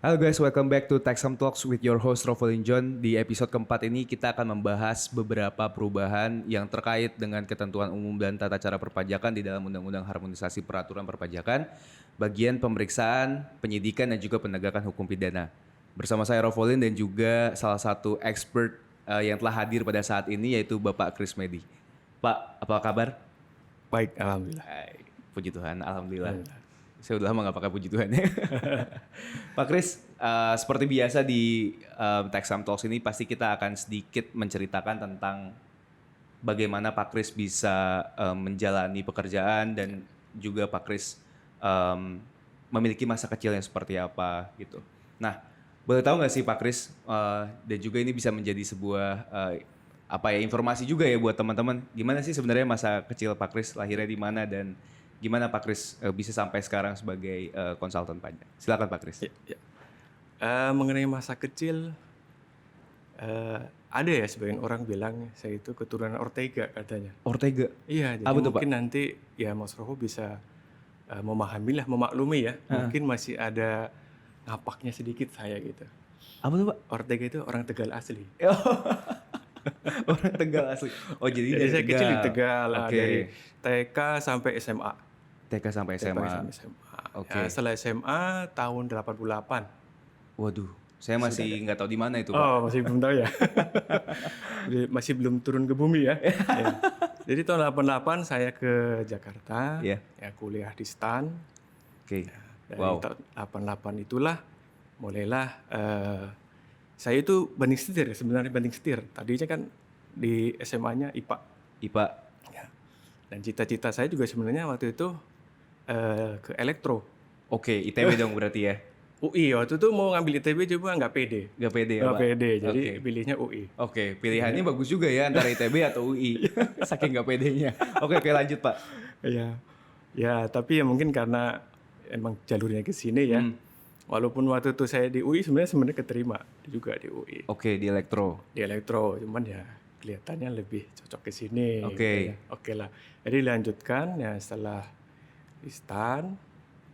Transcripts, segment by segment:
Halo guys, welcome back to Tech Some Talks with your host Rovolin John. Di episode keempat ini kita akan membahas beberapa perubahan yang terkait dengan ketentuan umum dan tata cara perpajakan di dalam Undang-Undang Harmonisasi Peraturan Perpajakan, bagian pemeriksaan, penyidikan, dan juga penegakan hukum pidana. Bersama saya Rovolin dan juga salah satu expert yang telah hadir pada saat ini yaitu Bapak Chris Medi. Pak, apa kabar? Baik, alhamdulillah. Puji Tuhan, alhamdulillah. Saya udah lama gak pakai puji Tuhan ya. Pak Chris, seperti biasa di Tech Some Talks ini pasti kita akan sedikit menceritakan tentang bagaimana Pak Chris bisa menjalani pekerjaan dan juga Pak Chris memiliki masa kecil yang seperti apa gitu. Nah, boleh tahu nggak sih Pak Chris, dan juga ini bisa menjadi sebuah informasi juga ya buat teman-teman. Gimana sih sebenarnya masa kecil Pak Chris, lahirnya di mana dan gimana Pak Chris bisa sampai sekarang sebagai konsultan pajak? Silakan Pak Chris. Ya. Mengenai masa kecil, ada ya sebagian orang bilang saya itu keturunan Ortega katanya. Ortega? Iya, jadi mungkin nanti ya Mas Roho bisa memaklumi ya. Mungkin masih ada ngapaknya sedikit saya gitu. Apa tuh Pak? Ortega itu orang Tegal asli. Orang Tegal asli. Oh jadi dari saya Tegal. kecil di Tegal, Okay. dari TK sampai SMA. TK sampai SMA. Okay. Ya, setelah SMA tahun 88. Waduh, saya masih nggak tahu di mana itu Pak. Oh, masih belum tahu ya. Masih belum turun ke bumi ya. Ya. Jadi tahun 88 saya ke Jakarta, ya kuliah di STAN. Oke. Dari tahun 88 itulah mulailah saya itu banding setir sebenarnya banding setir. Tadinya kan di SMA-nya IPA. Ya. Dan cita-cita saya juga sebenarnya waktu itu ke elektro. Oke, ITB dong berarti ya. UI waktu itu mau ngambil ITB coba nggak pede. Nggak pede ya Pak? Pede, jadi pilihnya UI. Oke, pilihannya bagus juga ya antara ITB atau UI. Saking nggak pedenya. Oke, lanjut Pak. Iya, ya tapi ya mungkin karena emang jalurnya ke sini ya. Walaupun waktu itu saya di UI sebenarnya keterima juga di UI. Oke, di elektro. Di elektro, cuman ya kelihatannya lebih cocok ke sini. Oke. Gitu ya. Oke lah. Jadi dilanjutkan ya setelah di STAN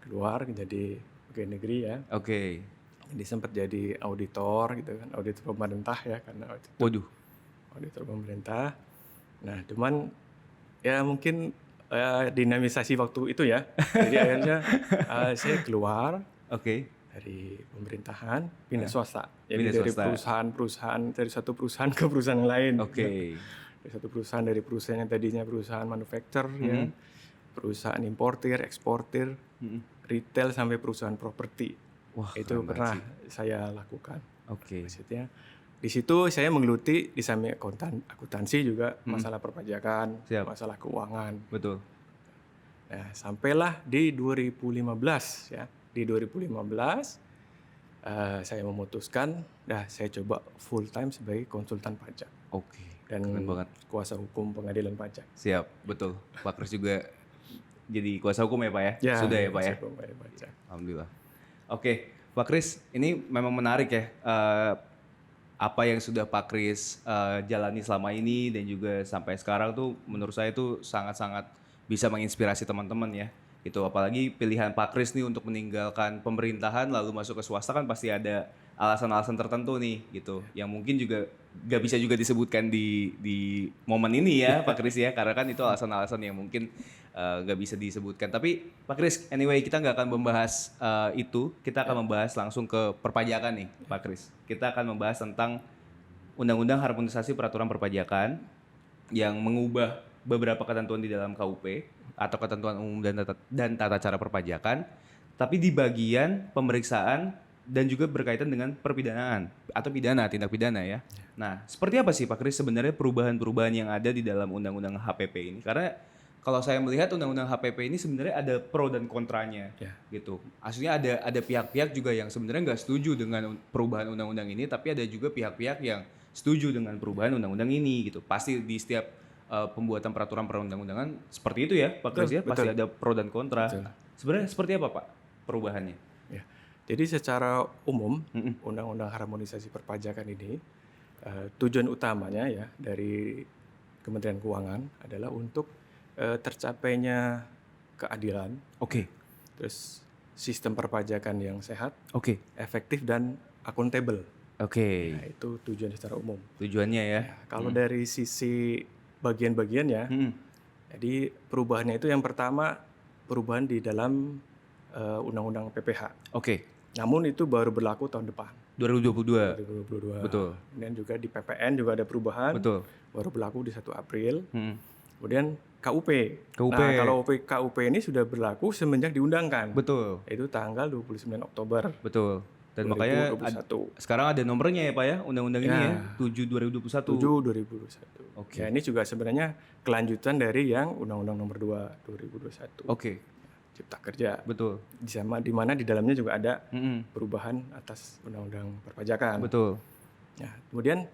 keluar jadi pegawai negeri ya. Oke. Jadi sempat jadi auditor gitu kan, auditor pemerintah ya karena waktu itu. Waduh. Auditor pemerintah. Nah, cuman ya mungkin dinamisasi waktu itu ya. Jadi akhirnya saya keluar dari pemerintahan pindah swasta. Jadi dari perusahaan dari satu perusahaan ke perusahaan yang lain. Dari satu perusahaan dari perusahaan yang tadinya perusahaan manufacturer ya. Perusahaan importir, eksportir, retail sampai perusahaan properti. Wah, itu pernah saya lakukan. Maksudnya di situ saya menggeluti di samping akuntansi juga masalah perpajakan, masalah keuangan. Betul. Nah, sampailah di 2015 ya. Di 2015 saya memutuskan, saya coba full time sebagai konsultan pajak. Dan kuasa hukum pengadilan pajak. Siap, betul. Pak Chris juga jadi kuasa hukum ya Pak ya? Sudah ya Pak ya? Alhamdulillah. Oke, Pak Chris, ini memang menarik ya. Apa yang sudah Pak Chris jalani selama ini dan juga sampai sekarang tuh menurut saya tuh sangat-sangat bisa menginspirasi teman-teman ya. Itu apalagi pilihan Pak Chris nih untuk meninggalkan pemerintahan lalu masuk ke swasta kan pasti ada alasan-alasan tertentu nih gitu. Yang mungkin juga gak bisa juga disebutkan di momen ini ya Pak Chris ya. Karena kan itu alasan-alasan yang mungkin gak bisa disebutkan. Tapi Pak Chris, anyway kita gak akan membahas itu. Kita akan membahas langsung ke perpajakan nih Pak Chris. Kita akan membahas tentang Undang-Undang Harmonisasi Peraturan Perpajakan yang mengubah beberapa ketentuan di dalam KUP atau ketentuan umum dan tata cara perpajakan, tapi di bagian pemeriksaan dan juga berkaitan dengan perpidanaan atau tindak pidana ya. Nah, seperti apa sih Pak Chris sebenarnya perubahan-perubahan yang ada di dalam Undang-Undang HPP ini? Karena kalau saya melihat Undang-Undang HPP ini sebenarnya ada pro dan kontranya gitu. Aslinya ada pihak-pihak juga yang sebenarnya nggak setuju dengan perubahan Undang-Undang ini, tapi ada juga pihak-pihak yang setuju dengan perubahan Undang-Undang ini gitu. Pasti di setiap pembuatan peraturan perundang-undangan seperti itu ya Pak Chris ya, pasti ada pro dan kontra. Sebenarnya seperti apa Pak perubahannya? Ya. Jadi secara umum Undang-Undang Harmonisasi Perpajakan ini tujuan utamanya ya dari Kementerian Keuangan adalah untuk tercapainya keadilan. Oke. Terus sistem perpajakan yang sehat, efektif dan akuntabel. Nah, itu tujuan secara umum. Tujuannya ya. Kalau dari sisi bagian-bagiannya, jadi perubahannya itu yang pertama perubahan di dalam Undang-Undang PPH. Namun itu baru berlaku tahun depan. 2022. Betul. Kemudian juga di PPN juga ada perubahan. Betul. Baru berlaku di 1 April. Kemudian KUP. Nah, kalau KUP ini sudah berlaku semenjak diundangkan. Betul. Itu tanggal 29 Oktober. Betul. Dan 2021. Makanya sekarang ada nomornya ya Pak ya, undang-undang ini ya, 7/2021. 7/2021. Ya, ini juga sebenarnya kelanjutan dari yang Undang-Undang Nomor 2 2021. Cipta Kerja. Betul. Di mana di dalamnya juga ada perubahan atas Undang-Undang Perpajakan. Betul. Nah, kemudian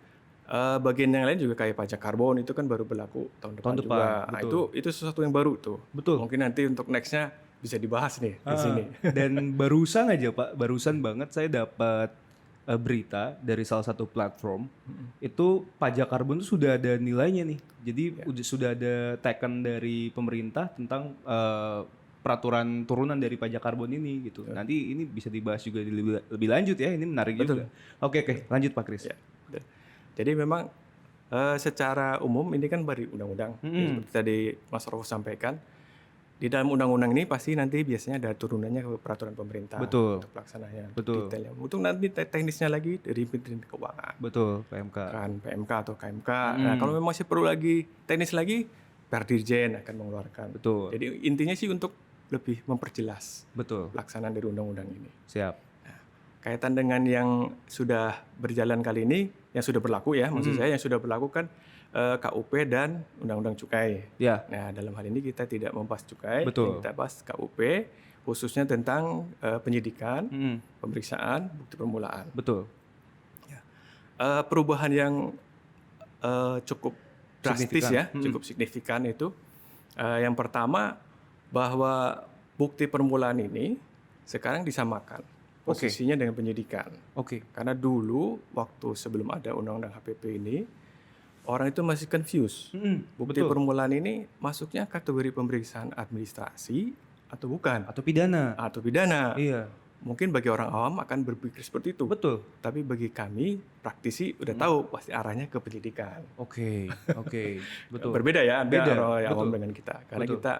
bagian yang lain juga kayak pajak karbon itu kan baru berlaku tahun depan juga. Nah, itu sesuatu yang baru tuh. Betul. Mungkin nanti untuk nextnya bisa dibahas nih di sini. Dan barusan aja Pak, barusan banget saya dapat berita dari salah satu platform itu pajak karbon itu sudah ada nilainya nih. Jadi sudah ada teken dari pemerintah tentang peraturan turunan dari pajak karbon ini gitu. Nanti ini bisa dibahas juga lebih lanjut ya. Ini menarik juga. Oke, lanjut Pak Kris. Jadi memang secara umum ini kan baru undang-undang. Seperti tadi Mas Rofo sampaikan, di dalam undang-undang ini pasti nanti biasanya ada turunannya ke peraturan pemerintah. Betul. Untuk pelaksananya. Betul. Detailnya. Untuk nanti teknisnya lagi dari Kementerian Keuangan. Betul, PMK. Kan PMK atau KMK. Nah, kalau memang masih perlu lagi teknis lagi, Perdirjen akan mengeluarkan. Betul. Jadi intinya sih untuk lebih memperjelas pelaksanaan dari undang-undang ini. Siap. Kaitan dengan yang sudah berjalan kali ini, yang sudah berlaku ya, maksud saya yang sudah berlaku kan KUP dan Undang-Undang Cukai. Nah, dalam hal ini kita tidak membahas cukai, kita bahas KUP, khususnya tentang penyidikan, pemeriksaan, bukti permulaan. Perubahan yang cukup drastis ya, cukup signifikan itu, yang pertama bahwa bukti permulaan ini sekarang disamakan posisinya dengan penyidikan. Karena dulu waktu sebelum ada undang-undang HPP ini orang itu masih confused. Bukti permulaan ini masuknya kategori pemeriksaan administrasi atau bukan? Atau pidana. Iya. Mungkin bagi orang awam akan berpikir seperti itu. Tapi bagi kami praktisi udah tahu pasti arahnya ke penyidikan. Betul. Berbeda ya ada orang awam dengan kita. Karena kita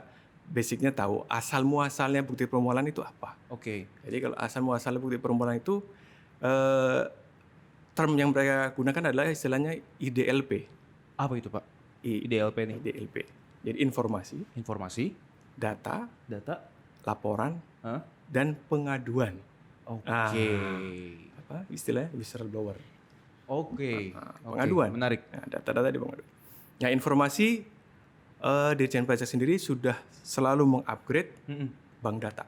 basicnya tahu asal muasalnya bukti permulaan itu apa. Jadi kalau asal muasalnya bukti permulaan itu term yang mereka gunakan adalah istilahnya IDLP. Apa itu Pak? IDLP ini? IDLP. Jadi informasi, data, laporan, dan pengaduan. Apa istilahnya whistleblower. Pengaduan. Menarik. Nah, data-data di pengaduan. Nah, informasi Dirjen Pajak sendiri sudah selalu mengupgrade bank data.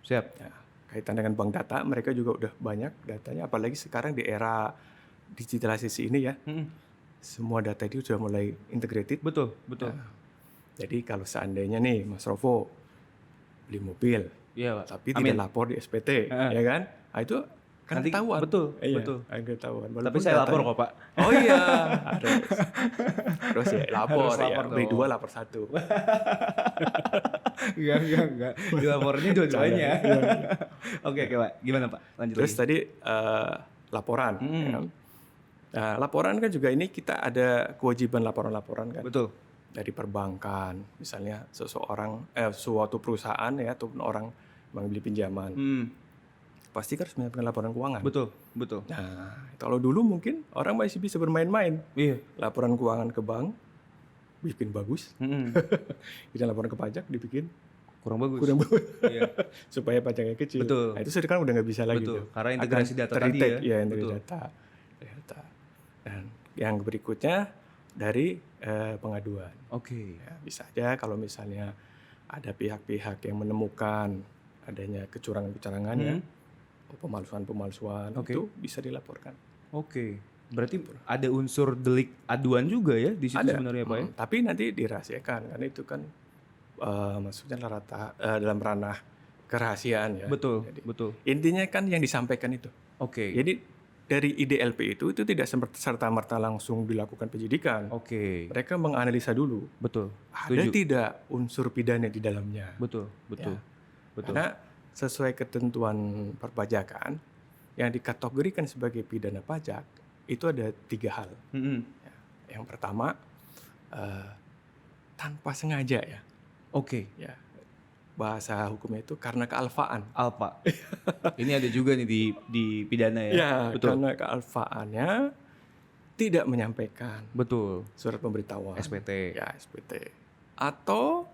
Siap. Ya, kaitan dengan bank data, mereka juga udah banyak datanya. Apalagi sekarang di era digitalisasi ini ya, semua data itu sudah mulai integrated. Betul. Nah, jadi kalau seandainya nih Mas Rofo beli mobil, tapi tidak lapor di SPT, ya kan? Nah, itu kan nanti ketahuan. Betul. Ketahuan. Tapi saya lapor kok Pak. Oh iya, harus ya lapor ya. Beli 2 lapor 1. Enggak. Dilapornya dua-duanya. Oke Pak. Gimana Pak? Lanjut. Terus tadi laporan. Ya. Nah, laporan kan juga ini kita ada kewajiban laporan-laporan kan. Betul. Dari perbankan, misalnya suatu perusahaan ya ataupun orang mengambil pinjaman. Pasti kan harus menyiapkan laporan keuangan. Betul. Nah, kalau dulu mungkin orang masih bisa bermain-main. Laporan keuangan ke bank bikin bagus. Kemudian laporan ke pajak dibikin kurang bagus. Supaya pajaknya kecil. Nah, itu sekarang udah nggak bisa lagi tuh. Karena integrasi data tadi ya. Integrasi data. Dan yang berikutnya dari pengaduan. Ya, bisa aja kalau misalnya ada pihak-pihak yang menemukan adanya kecurangan-kecurangan ya. Pemalsuan itu bisa dilaporkan. Berarti ada unsur delik aduan juga ya di situ sebenarnya Pak ya? Tapi nanti dirahasiakan karena itu kan maksudnya dalam ranah kerahasiaan ya. Betul. Intinya kan yang disampaikan itu. Jadi dari IDLP itu tidak serta-merta langsung dilakukan penyidikan. Mereka menganalisa dulu. Ada tidak unsur pidana di dalamnya. Betul. Karena sesuai ketentuan perpajakan yang dikategorikan sebagai pidana pajak itu ada 3 hal. Ya, yang pertama tanpa sengaja ya. Oke. Ya, bahasa hukumnya itu karena kealfaan. Alfa. Ini ada juga nih di pidana ya. Ya, betul. karena kealfaannya tidak menyampaikan. Betul. Surat pemberitahuan. SPT. Ya, SPT. Atau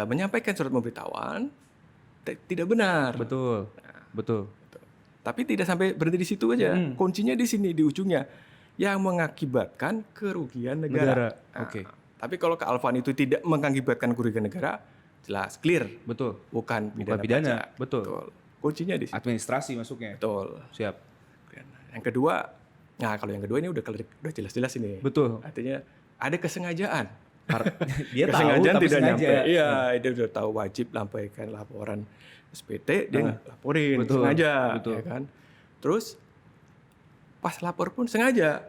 menyampaikan surat pemberitahuan tidak benar. Betul. Betul. Tapi tidak sampai berhenti di situ aja. Kuncinya di sini, di ujungnya, yang mengakibatkan kerugian negara. Oke. Tapi kalau kealfaan itu tidak mengakibatkan kerugian negara, jelas clear. Betul. Bukan pidana. pajak. Betul. Kuncinya di situ. Administrasi masuknya. Betul. Siap. Yang kedua, kalau yang kedua ini udah jelas-jelas ini. Betul. Artinya ada kesengajaan. Dia kesengajaan tahu, tapi tidak sengaja. nyampe. Iya, dia udah tahu wajib lampaikan laporan SPT, dia laporin sengaja, betul. ya kan. Terus pas lapor pun sengaja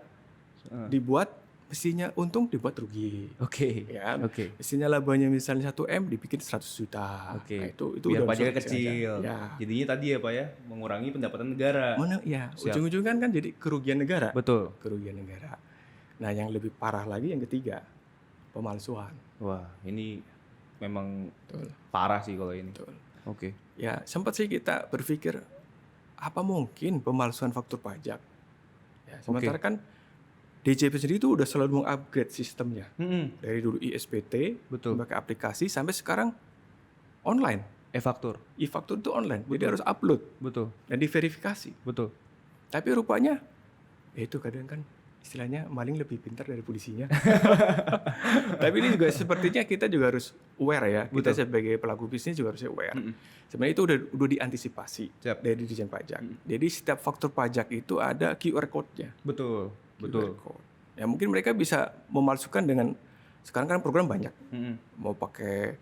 dibuat mestinya untung dibuat rugi. Oke. Ya, Mestinya labanya misalnya 1 M dibikin 100 juta. Oke. Nah, itu biar udah pajaknya kecil. Ya. Jadinya tadi ya Pak ya, mengurangi pendapatan negara. Ya, ujung-ujungnya kan jadi kerugian negara. Betul. Kerugian negara. Nah, yang lebih parah lagi yang ketiga, pemalsuan. Wah, ini memang Betul. parah sih kalau ini. Betul. Oke. Ya, sempat sih kita berpikir apa mungkin pemalsuan faktur pajak. Ya, sementara kan DJP sendiri itu udah selalu mengupgrade sistemnya. Dari dulu ISPT, pakai aplikasi sampai sekarang online. E-faktur. E-faktur itu online. Jadi harus upload. Betul. Dan diverifikasi. Betul. Tapi rupanya itu kadang kan istilahnya maling lebih pintar dari polisinya. Tapi ini juga sepertinya kita juga harus aware ya. Kita sebagai pelaku bisnis juga harus aware. Sebenarnya itu udah diantisipasi dari Ditjen Pajak. Jadi setiap faktur pajak itu ada QR code-nya. Betul. QR code. Ya mungkin mereka bisa memalsukan dengan sekarang kan program banyak. Mau pakai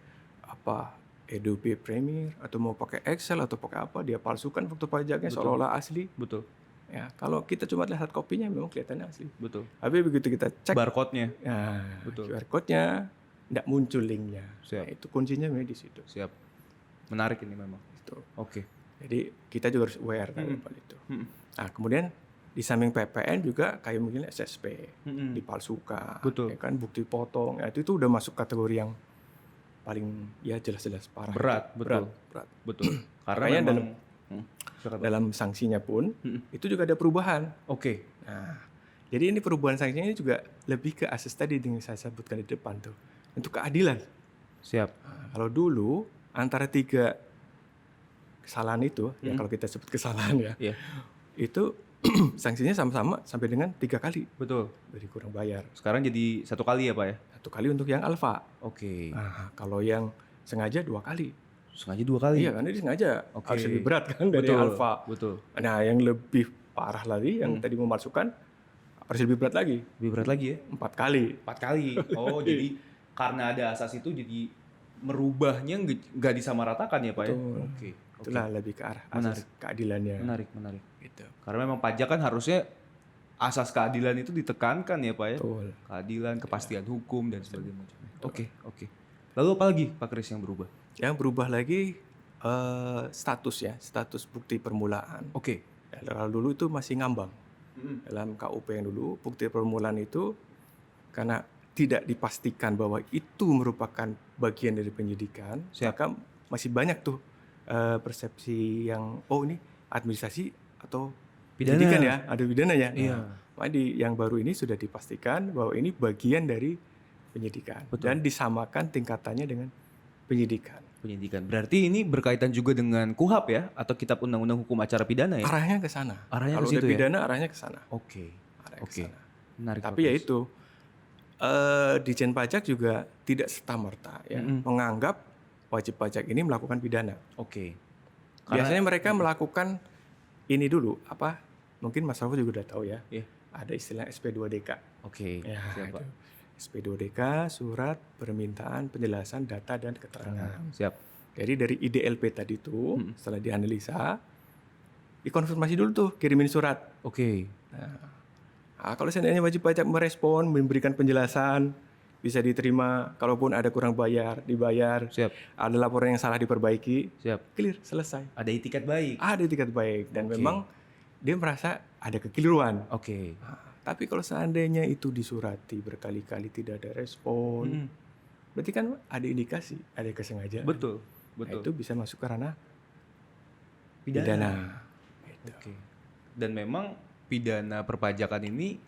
Adobe Premiere atau mau pakai Excel atau pakai apa, dia palsukan faktur pajaknya seolah-olah asli. Betul. Ya, kalau kita cuma lihat kopinya memang kelihatannya asli. Betul. Tapi begitu kita cek barcode-nya, QR code-nya tidak muncul linknya. Nah, itu kuncinya memang di situ. Siap. Menarik ini memang. Itu. Oke. Jadi kita juga harus aware terhadap itu. Nah, kemudian di samping PPN juga kayak mungkin SSP dipalsukan. Betul. Ya kan bukti potong. Ya, itu udah masuk kategori yang paling ya jelas-jelas parah. Berat. Betul. Karena memang dalam sanksinya pun itu juga ada perubahan. Oke. Nah, jadi ini perubahan sanksinya ini juga lebih ke asas tadi yang saya sebutkan di depan tuh, untuk keadilan. Siap. Nah, kalau dulu antara 3 kesalahan itu, ya kalau kita sebut kesalahan ya, itu sanksinya sama-sama sampai dengan 3 kali. Betul. Dari kurang bayar. Sekarang jadi 1 kali ya Pak ya? 1 kali untuk yang alfa. Oke. Nah, kalau yang sengaja 2 kali. Sengaja 2 kali? Iya, karena dia sengaja. Harus lebih berat kan dari alfa. Betul. Nah, yang lebih parah lagi, yang tadi memalsukan, harus lebih berat lagi. Lebih berat lagi ya? 4 kali. 4 kali. Oh, jadi karena ada asas itu jadi merubahnya nggak disamaratakan ya Pak ya? Oke. Itulah lebih ke arah asas keadilannya. Menarik. Gitu. Karena memang pajak kan harusnya asas keadilan itu ditekankan ya Pak ya? Betul. Keadilan, kepastian hukum dan sebagainya. Oke. Lalu apa lagi Pak Kris yang berubah? Yang berubah lagi status bukti permulaan. Oke. Kalau dulu itu masih ngambang. Dalam KUP yang dulu, bukti permulaan itu karena tidak dipastikan bahwa itu merupakan bagian dari penyidikan, maka masih banyak tuh persepsi yang ini administrasi atau penyidikan ya, ada pidananya. Iya. Nah, yang baru ini sudah dipastikan bahwa ini bagian dari penyidikan. Dan disamakan tingkatannya dengan penyidikan. Berarti ini berkaitan juga dengan KUHP ya, atau Kitab Undang-Undang Hukum Acara Pidana ya? Arahnya ke sana. Kalau udah pidana arahnya ke sana. Oke. Menarik. Tapi ya itu Ditjen Pajak juga tidak serta-merta ya menganggap wajib pajak ini melakukan pidana. Oke. Biasanya mereka melakukan ini dulu mungkin Mas Rafa juga udah tahu ya. Ada istilah SP2DK. Oke. Ya, SP2DK, surat permintaan penjelasan data dan keterangan. Siap. Jadi dari IDLP tadi itu setelah dianalisa, dikonfirmasi dulu tuh, kirimin surat. Oke. Nah, kalau seandainya wajib pajak merespon, memberikan penjelasan, bisa diterima, kalaupun ada kurang bayar, dibayar. Siap. Ada laporan yang salah diperbaiki. Siap. Clear, selesai. Ada itikat baik. Ada itikat baik dan memang dia merasa ada kekeliruan. Oke. Nah, tapi kalau seandainya itu disurati berkali-kali tidak ada respon, berarti kan ada indikasi, ada kesengajaan. Betul. Nah, itu bisa masuk ke ranah pidana. Gitu. Oke. Dan memang pidana perpajakan ini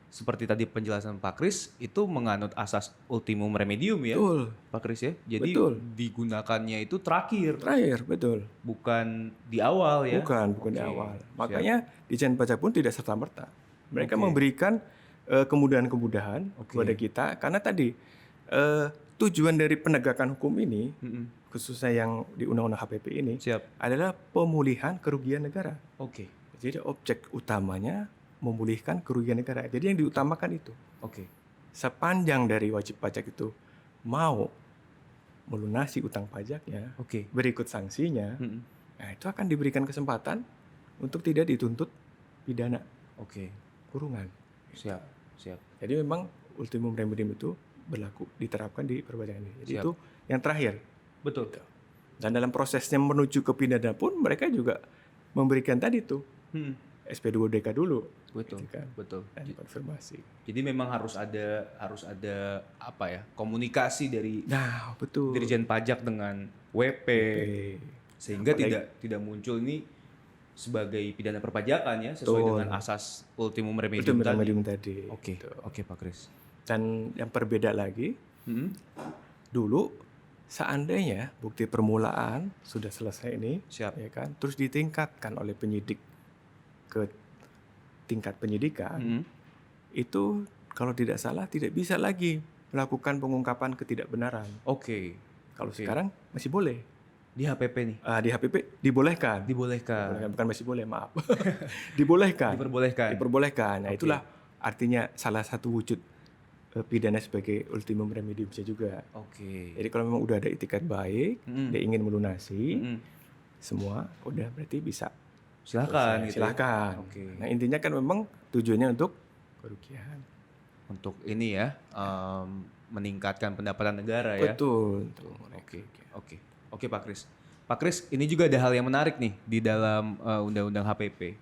seperti tadi penjelasan Pak Kris itu menganut asas ultimum remedium ya. Betul. Pak Kris ya. Jadi digunakannya itu terakhir. Terakhir, betul. Bukan di awal ya. Bukan di awal. Makanya Ditjen Pajak pun tidak serta-merta. Mereka memberikan kemudahan-kemudahan kepada kita karena tadi tujuan dari penegakan hukum ini khususnya yang di Undang-Undang HPP ini adalah pemulihan kerugian negara. Oke. Jadi objek utamanya memulihkan kerugian negara. Jadi yang diutamakan itu. Oke. Sepanjang dari wajib pajak itu mau melunasi utang pajaknya, berikut sanksinya, nah itu akan diberikan kesempatan untuk tidak dituntut pidana. Kurungan. Siap. Jadi memang ultimum remedium itu berlaku diterapkan di perpajakan ini. Jadi itu yang terakhir. Betul. Gitu. Dan dalam prosesnya menuju ke pidana pun mereka juga memberikan tadi tuh SP2DK dulu. Betul. Gitu kan? Betul. Dan konfirmasi. Jadi memang harus ada apa ya? Komunikasi dari Dirjen Pajak dengan WP. Sehingga tidak muncul ini sebagai pidana perpajakan ya sesuai dengan asas ultimum remedium tadi. Oke, Pak Kris. Dan yang berbeda lagi, dulu seandainya bukti permulaan sudah selesai ini, ya kan, terus ditingkatkan oleh penyidik ke tingkat penyidikan, itu kalau tidak salah tidak bisa lagi melakukan pengungkapan ketidakbenaran. Kalau sekarang masih boleh. Di HPP nih? Di HPP dibolehkan. Bukan masih boleh, maaf. Diperbolehkan. Nah itulah artinya salah satu wujud pidana sebagai ultimum remedium bisa juga. Jadi kalau memang udah ada itikat baik, dia ingin melunasi, semua udah berarti bisa. Silakan. Nah intinya kan memang tujuannya untuk kerugian. Untuk ini ya, meningkatkan pendapatan negara ya. Betul. Oke Pak Kris. Pak Kris, ini juga ada hal yang menarik nih di dalam Undang-Undang HPP,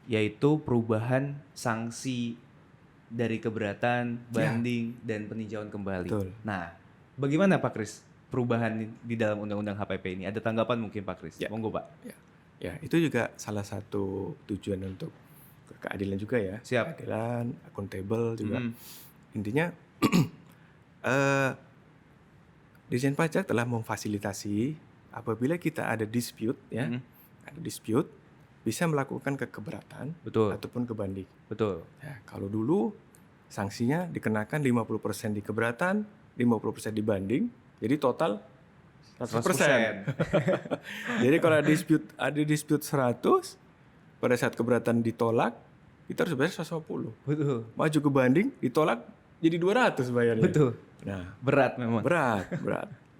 yaitu perubahan sanksi dari keberatan, banding, dan peninjauan kembali. Nah, bagaimana Pak Kris perubahan di dalam Undang-Undang HPP ini? Ada tanggapan mungkin Pak Kris? Monggo Pak. Ya, itu juga salah satu tujuan untuk keadilan juga ya. Keadilan, akuntabel juga. Intinya Ditjen Pajak telah memfasilitasi apabila kita ada dispute ya, ada dispute bisa melakukan keberatan ataupun kebanding. Ya, kalau dulu sanksinya dikenakan 50% di keberatan, 50% dibanding, jadi total 100%. Jadi kalau ada dispute 100, pada saat keberatan ditolak, kita harus bayar 150. Maju ke banding, ditolak jadi 200 bayarnya. Nah, berat memang. Berat.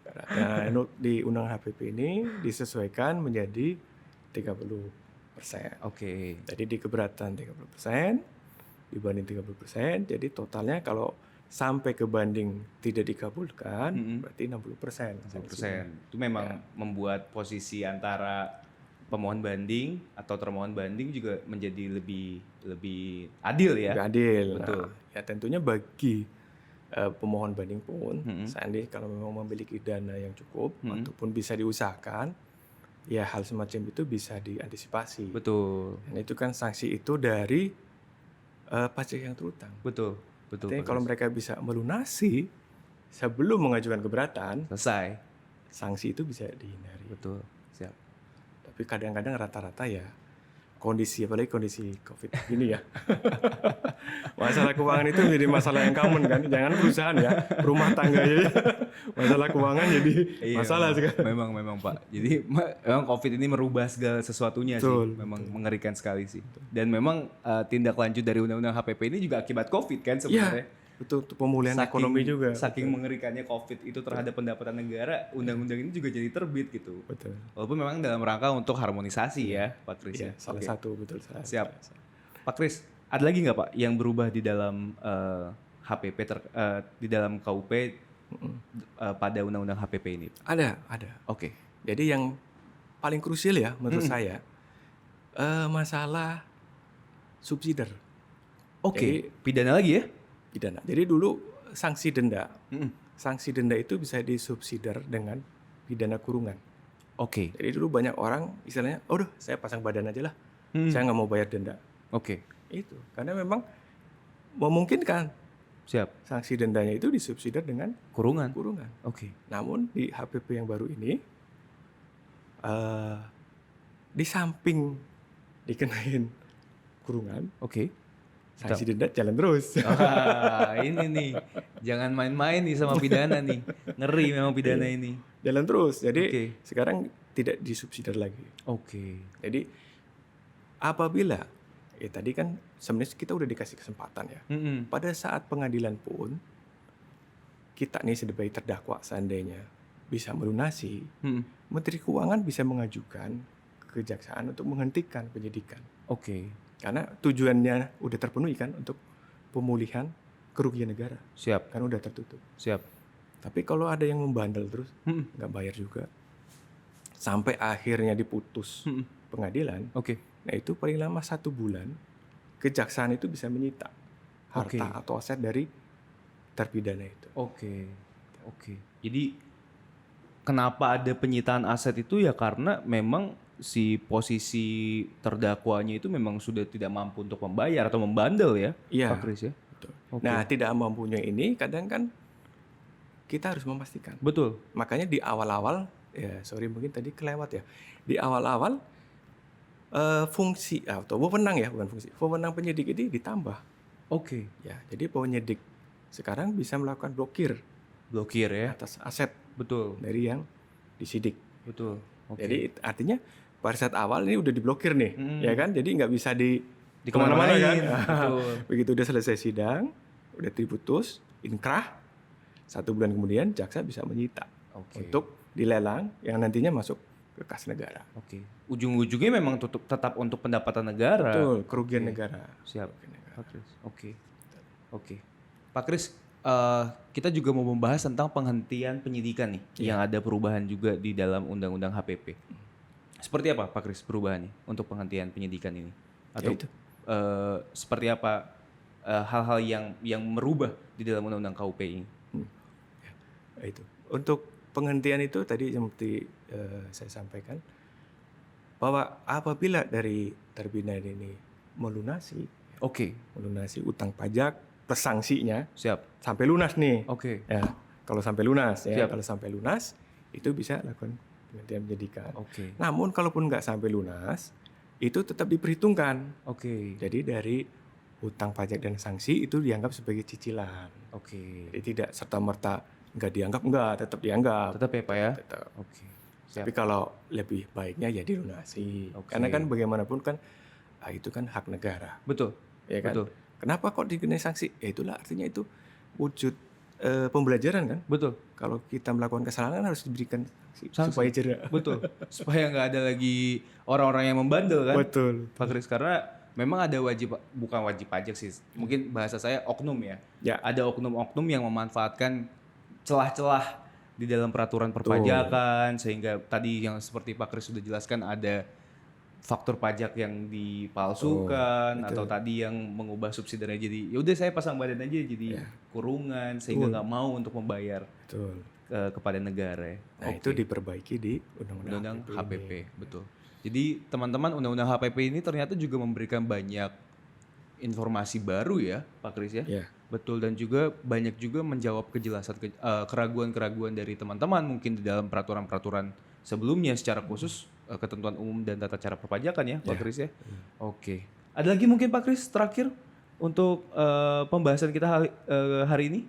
Nah, di Undang HPP ini disesuaikan menjadi 30%. Jadi di keberatan 30%, dibanding 30%, jadi totalnya kalau sampai ke banding tidak dikabulkan, berarti 60%. 60%. Itu memang membuat posisi antara pemohon banding atau termohon banding juga menjadi lebih adil ya. Lebih adil. Nah, ya tentunya bagi pemohon banding pun, seandainya kalau memang memiliki dana yang cukup ataupun bisa diusahakan, ya hal semacam itu bisa diantisipasi. Dan itu kan sanksi itu dari pajak yang terutang. Artinya kalau mereka bisa melunasi sebelum mengajukan keberatan, selesai. Sanksi itu bisa dihindari. Siap. Tapi kadang-kadang rata-rata ya apalagi kondisi COVID ini ya. Masalah keuangan itu menjadi masalah yang common kan. Jangan perusahaan ya, rumah tangga ya. Masalah keuangan jadi masalah sekarang. Memang Pak. Jadi memang COVID ini merubah segala sesuatunya sih. Memang mengerikan sekali sih. Dan memang tindak lanjut dari Undang-Undang HPP ini juga akibat COVID kan sebenarnya. Betul, pemulihan ekonomi juga. Saking mengerikannya COVID itu terhadap pendapatan negara, undang-undang ini juga jadi terbit gitu. Walaupun memang dalam rangka untuk harmonisasi ya, Pak Kris. Salah satu, betul. Siap. Pak Kris, ada lagi nggak Pak yang berubah di dalam HPP di dalam KUP pada undang-undang HPP ini? Ada. Oke. Jadi yang paling krusial ya menurut saya masalah subsidiar. Oke. Pidana lagi ya? Pidana. Jadi dulu sanksi denda. Sanksi denda itu bisa disubsidiar dengan pidana kurungan. Oke. Jadi dulu banyak orang istilahnya, udah saya pasang badan aja lah, saya nggak mau bayar denda. Oke. Itu karena memang memungkinkan. Siap. Sanksi dendanya itu disubsidiar dengan kurungan. Oke. Namun di HPP yang baru ini, di samping dikenain kurungan, sanksi denda jalan terus. Ini nih, jangan main-main nih sama pidana nih, ngeri memang pidana ini. Jalan terus, jadi sekarang tidak disubsidiar lagi. Jadi apabila tadi kan sebenarnya kita udah dikasih kesempatan ya. Pada saat pengadilan pun kita nih sebagai terdakwa seandainya bisa melunasi, Menteri Keuangan bisa mengajukan ke kejaksaan untuk menghentikan penyidikan. Karena tujuannya udah terpenuhi kan untuk pemulihan kerugian negara. Siap. Kan udah tertutup. Siap. Tapi kalau ada yang membandel terus, nggak bayar juga, sampai akhirnya diputus pengadilan, nah itu paling lama 1 bulan, kejaksaan itu bisa menyita harta atau aset dari terpidana itu. Jadi kenapa ada penyitaan aset itu ya karena memang si posisi terdakwanya itu memang sudah tidak mampu untuk membayar atau membandel ya, Pak Kris ya. Betul. Nah, tidak mampunya ini kadang kan kita harus memastikan. Betul. Makanya di awal-awal, mungkin tadi kelewat ya. Di awal-awal fungsi atau wewenang penyidik ini ditambah. Ya, jadi penyidik sekarang bisa melakukan blokir ya atas aset. Betul. Dari yang disidik. Betul. Jadi artinya pada saat awal ini udah diblokir nih, ya kan? Jadi nggak bisa di kemana-mana kan? Betul. Begitu udah selesai sidang, udah diputus, inkrah, 1 bulan kemudian jaksa bisa menyita untuk dilelang yang nantinya masuk ke kas negara. Ujung-ujungnya memang tetap untuk pendapatan negara. Betul, kerugian negara. Siap. Pak Kris. Pak Kris, kita juga mau membahas tentang penghentian penyidikan nih, yang ada perubahan juga di dalam Undang-Undang HPP. Seperti apa Pak Kris perubahannya untuk penghentian penyidikan ini? Atau seperti apa hal-hal yang merubah di dalam Undang-Undang KUP ini? Itu untuk penghentian itu tadi seperti saya sampaikan bahwa apabila dari terpidana ini melunasi utang pajak plus sanksinya, sampai lunas nih. Ya, kalau sampai lunas ya, kalau sampai lunas itu bisa lakukan penghentian penyidikan. Namun kalaupun nggak sampai lunas, itu tetap diperhitungkan. Jadi dari utang pajak dan sanksi itu dianggap sebagai cicilan. Jadi tidak serta-merta nggak dianggap, tetap dianggap. Tetap ya Pak ya? Tetap. Tapi kalau lebih baiknya ya dilunasi. Karena kan bagaimanapun kan itu kan hak negara. Betul. Ya kan? Betul. Kenapa kok dikenai sanksi? Ya itulah artinya itu wujud pembelajaran kan? Betul. Kalau kita melakukan kesalahan harus diberikan sanksi supaya jerak. Betul. Supaya nggak ada lagi orang-orang yang membandel kan? Betul. Pak Kris, karena memang ada bukan wajib pajak sih. Mungkin bahasa saya oknum ya. Ada oknum-oknum yang memanfaatkan celah-celah di dalam peraturan perpajakan sehingga tadi yang seperti Pak Kris sudah jelaskan ada faktur pajak yang dipalsukan atau tadi yang mengubah subsidinya jadi ya udah saya pasang badan aja jadi kurungan sehingga nggak mau untuk membayar kepada negara ya. Nah itu diperbaiki di Undang-Undang HPP. Betul. Jadi teman-teman Undang-Undang HPP ini ternyata juga memberikan banyak informasi baru ya Pak Kris ya. Betul, dan juga banyak juga menjawab keraguan-keraguan dari teman-teman mungkin di dalam peraturan-peraturan sebelumnya secara khusus ketentuan umum dan tata cara perpajakan ya Pak Kris ya. Ada lagi mungkin Pak Kris terakhir untuk pembahasan kita hari ini?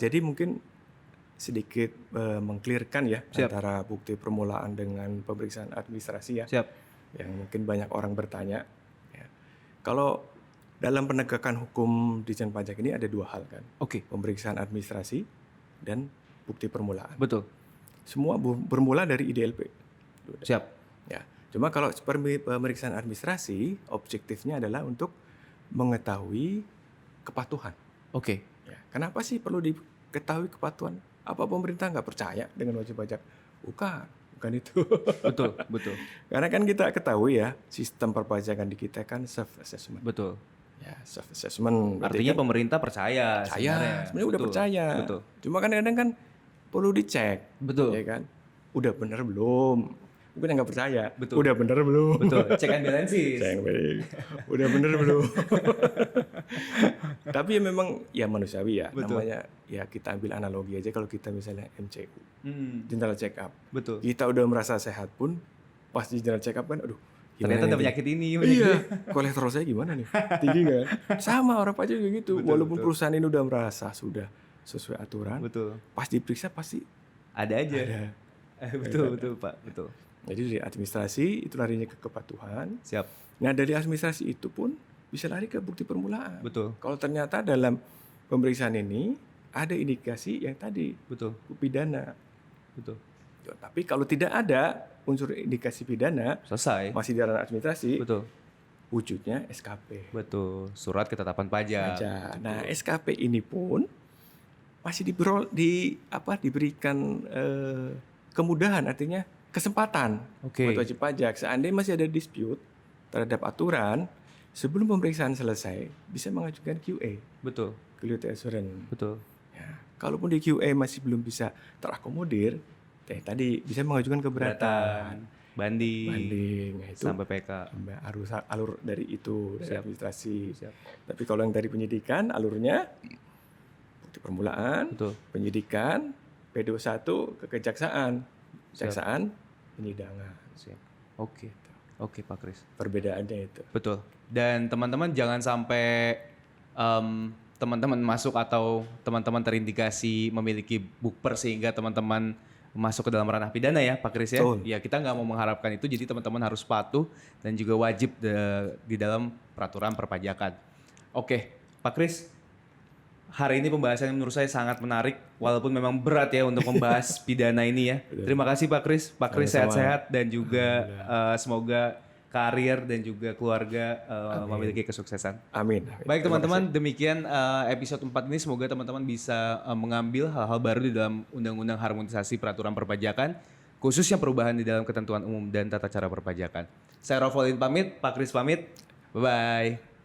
Jadi mungkin sedikit mengklirkan ya antara bukti permulaan dengan pemeriksaan administrasi ya. Yang mungkin banyak orang bertanya. Kalau dalam penegakan hukum Ditjen Pajak ini ada 2 hal kan. Pemeriksaan administrasi dan bukti permulaan. Betul. Semua bermula dari IDLP. Ya. Cuma kalau pemeriksaan administrasi objektifnya adalah untuk mengetahui kepatuhan. Oke. Ya, kenapa sih perlu diketahui kepatuhan? Apa pemerintah nggak percaya dengan wajib pajak? Bukan itu. Betul. Karena kan kita ketahui ya, sistem perpajakan di kita kan self assessment. Betul. Ya, self assessment. Artinya kan pemerintah percaya sebenarnya udah percaya. Betul. Cuma kan kadang kan perlu dicek. Betul. Ya kan? Udah bener belum? Mungkin yang nggak percaya. Betul. Udah bener belum? Betul. Check and balances. Udah bener belum? Tapi ya memang ya manusiawi ya. Betul. Namanya ya kita ambil analogi aja kalau kita misalnya MCU, general check up. Betul. Kita udah merasa sehat pun pas di general check up kan, aduh. Ternyata ada penyakit ini. Iya. Kolesterol saya gimana nih? Tinggi kan? Sama orang pajak juga gitu. Walaupun perusahaan ini udah merasa sudah sesuai aturan. Betul. Pas diperiksa pasti ada aja. Betul Pak. Betul. Jadi dari administrasi itu larinya ke kepatuhan. Siap. Nah dari administrasi itu pun bisa lari ke bukti permulaan. Betul. Kalau ternyata dalam pemeriksaan ini ada indikasi yang tadi. Betul. Pidana. Betul. Tapi kalau tidak ada unsur indikasi pidana, selesai. Masih di ranah administrasi. Betul. Wujudnya SKP. Betul. Surat ketetapan pajak. Nah SKP ini pun masih diberikan kemudahan, artinya kesempatan buat wajib pajak. Seandainya masih ada dispute terhadap aturan, sebelum pemeriksaan selesai bisa mengajukan QA. Betul. Quality Assurance. Betul. Ya, kalaupun di QA masih belum bisa terakomodir, tadi bisa mengajukan keberatan, banding, itu sampai PK, alur dari itu dari administrasi. Tapi kalau yang dari penyidikan alurnya bukti permulaan, penyidikan, P21 ke kejaksaan, penyidangan. Oke Pak Kris. Perbedaannya itu. Betul. Dan teman-teman jangan sampai teman-teman masuk atau teman-teman terindikasi memiliki bukper sehingga teman-teman masuk ke dalam ranah pidana ya Pak Kris ya. Ya kita nggak mau mengharapkan itu, jadi teman-teman harus patuh dan juga wajib di dalam peraturan perpajakan. Oke Pak Kris, hari ini pembahasannya menurut saya sangat menarik walaupun memang berat ya untuk membahas pidana ini ya. Terima kasih Pak Kris. Pak Kris sehat-sehat dan juga semoga karir dan juga keluarga memiliki kesuksesan. Amin. Baik teman-teman, demikian episode 4 ini. Semoga teman-teman bisa mengambil hal-hal baru di dalam Undang-Undang Harmonisasi Peraturan Perpajakan, khususnya perubahan di dalam ketentuan umum dan tata cara perpajakan. Saya Rofolin pamit, Pak Kris pamit. Bye-bye.